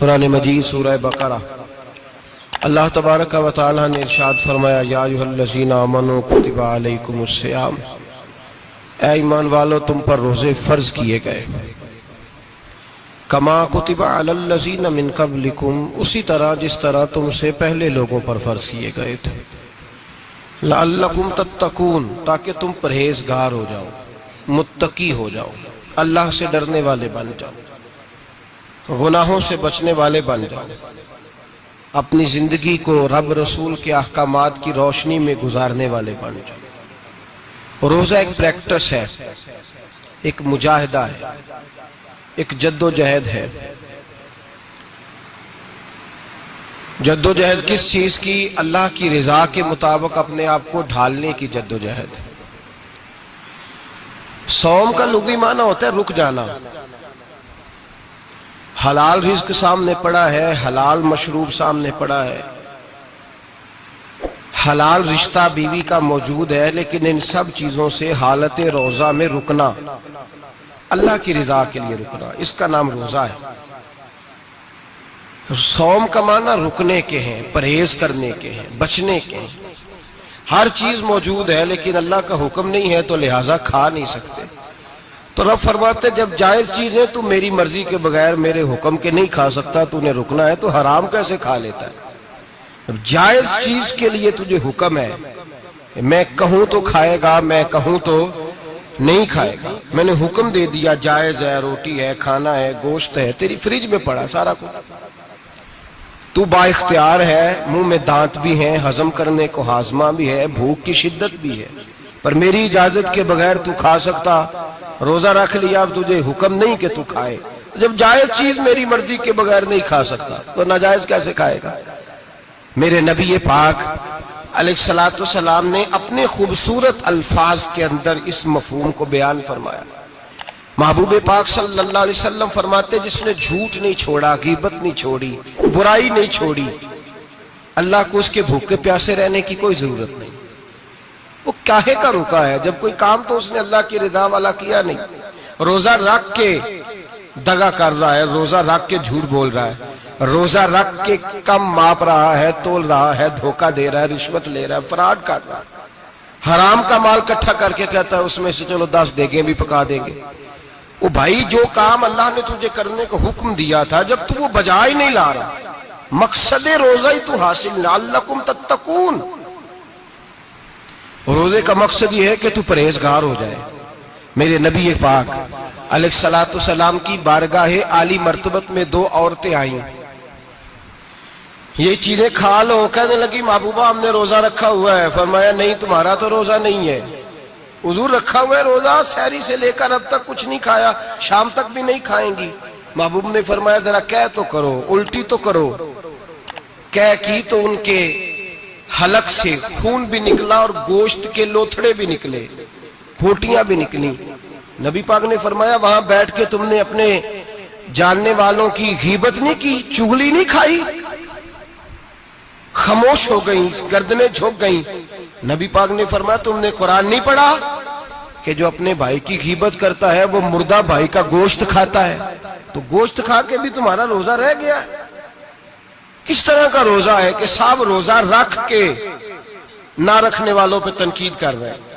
قرآن مجید سورہ بقرہ اللہ تبارک و تعالی نے ارشاد فرمایا یا ایھا الذین آمنوا کتب علیکم الصیام، اے ایمان والو تم پر روزے فرض کیے گئے، کما کتب علی الذین من قبلکم، اسی طرح جس طرح تم سے پہلے لوگوں پر فرض کیے گئے تھے، لعلکم تتقون، تاکہ تم پرہیزگار ہو جاؤ، متقی ہو جاؤ، اللہ سے ڈرنے والے بن جاؤ، گناہوں سے بچنے والے بن جاؤ، اپنی زندگی کو رب رسول کے احکامات کی روشنی میں گزارنے والے بن جاؤ۔ روزہ ایک پریکٹس ہے، ایک مجاہدہ ہے، ایک جد و جہد ہے۔ جد و جہد کس چیز کی؟ اللہ کی رضا کے مطابق اپنے آپ کو ڈھالنے کی جد و جہد۔ صوم کا لغوی معنی ہوتا ہے رک جانا، حلال رزق سامنے پڑا ہے، حلال مشروب سامنے پڑا ہے، حلال رشتہ بیوی کا موجود ہے، لیکن ان سب چیزوں سے حالت روزہ میں رکنا، اللہ کی رضا کے لیے رکنا، اس کا نام روزہ ہے۔ صوم کا معنی رکنے کے ہیں، پرہیز کرنے کے ہیں، بچنے کے ہیں۔ ہر چیز موجود ہے لیکن اللہ کا حکم نہیں ہے تو لہٰذا کھا نہیں سکتے۔ تو رب فرماتے جب جائز چیزیں تو میری مرضی کے بغیر میرے حکم کے نہیں کھا سکتا، تو نے رکنا ہے تو حرام کیسے کھا لیتا ہے؟ جائز چیز کے لیے تجھے حکم ہے، میں کہوں تو کھائے گا، میں کہوں تو نہیں کھائے گا۔ میں نے حکم دے دیا جائز ہے، روٹی ہے، کھانا ہے، گوشت ہے، تیری فریج میں پڑا سارا کچھ، تو با اختیار ہے، منہ میں دانت بھی ہیں، ہضم کرنے کو ہاضمہ بھی ہے، بھوک کی شدت بھی ہے، پر میری اجازت کے بغیر تو کھا سکتا۔ روزہ رکھ لیا، اب تجھے حکم نہیں کہ تو کھائے۔ جب جائز چیز میری مرضی کے بغیر نہیں کھا سکتا تو ناجائز کیسے کھائے گا؟ میرے نبی پاک علیہ الصلوۃ والسلام نے اپنے خوبصورت الفاظ کے اندر اس مفہوم کو بیان فرمایا۔ محبوب پاک صلی اللہ علیہ وسلم فرماتے جس نے جھوٹ نہیں چھوڑا، غیبت نہیں چھوڑی، برائی نہیں چھوڑی، اللہ کو اس کے بھوکے پیاسے رہنے کی کوئی ضرورت نہیں۔ وہ کاہے کا رکا ہے؟ جب کوئی کام تو اس نے اللہ کی رضا والا کیا نہیں۔ روزہ رکھ کے دغا کر رہا ہے، روزہ رکھ کے جھوٹ بول رہا ہے، روزہ رکھ کے کم ماپ رہا ہے، تول رہا ہے، دھوکہ دے رہا ہے، رشوت لے رہا ہے، فراڈ کر رہا ہے، حرام کا مال اکٹھا کر کے کہتا ہے اس میں سے چلو 10 دیگیں بھی پکا دیں گے۔ وہ بھائی جو کام اللہ نے تجھے کرنے کو حکم دیا تھا، جب تو وہ بجا ہی نہیں لا رہا، مقصد روزہ ہی تو حاصل، لعلکم تتقون۔ روزے کا مقصد یہ ہے کہ تو پرہیزگار ہو جائے۔ میرے نبی پاک علیہ الصلوۃ والسلام کی بارگاہ عالی مرتبت میں 2 عورتیں آئیں، یہ چیزیں کھا لو، کہنے لگی محبوبہ ہم نے روزہ رکھا ہوا ہے۔ فرمایا نہیں، تمہارا تو روزہ نہیں ہے، حضور رکھا ہوا ہے روزہ، سحری سے لے کر اب تک کچھ نہیں کھایا، شام تک بھی نہیں کھائیں گی۔ محبوب نے فرمایا ذرا کہہ تو کرو، الٹی تو کرو۔ کہہ کی تو ان کے حلق سے خون بھی نکلا اور گوشت کے لوتھڑے بھی نکلے، پھوٹیاں بھی نکلی۔ نبی پاک نے فرمایا وہاں بیٹھ کے تم نے اپنے جاننے والوں کی غیبت نہیں کی، چغلی نہیں کھائی؟ خاموش ہو گئیں، گردنیں جھک گئیں۔ نبی پاک نے فرمایا تم نے قرآن نہیں پڑھا کہ جو اپنے بھائی کی غیبت کرتا ہے وہ مردہ بھائی کا گوشت کھاتا ہے؟ تو گوشت کھا کے بھی تمہارا روزہ رہ گیا ہے۔ کس طرح کا روزہ ہے کہ صاحب روزہ رکھ کے نہ رکھنے والوں پہ تنقید کر رہے ہیں؟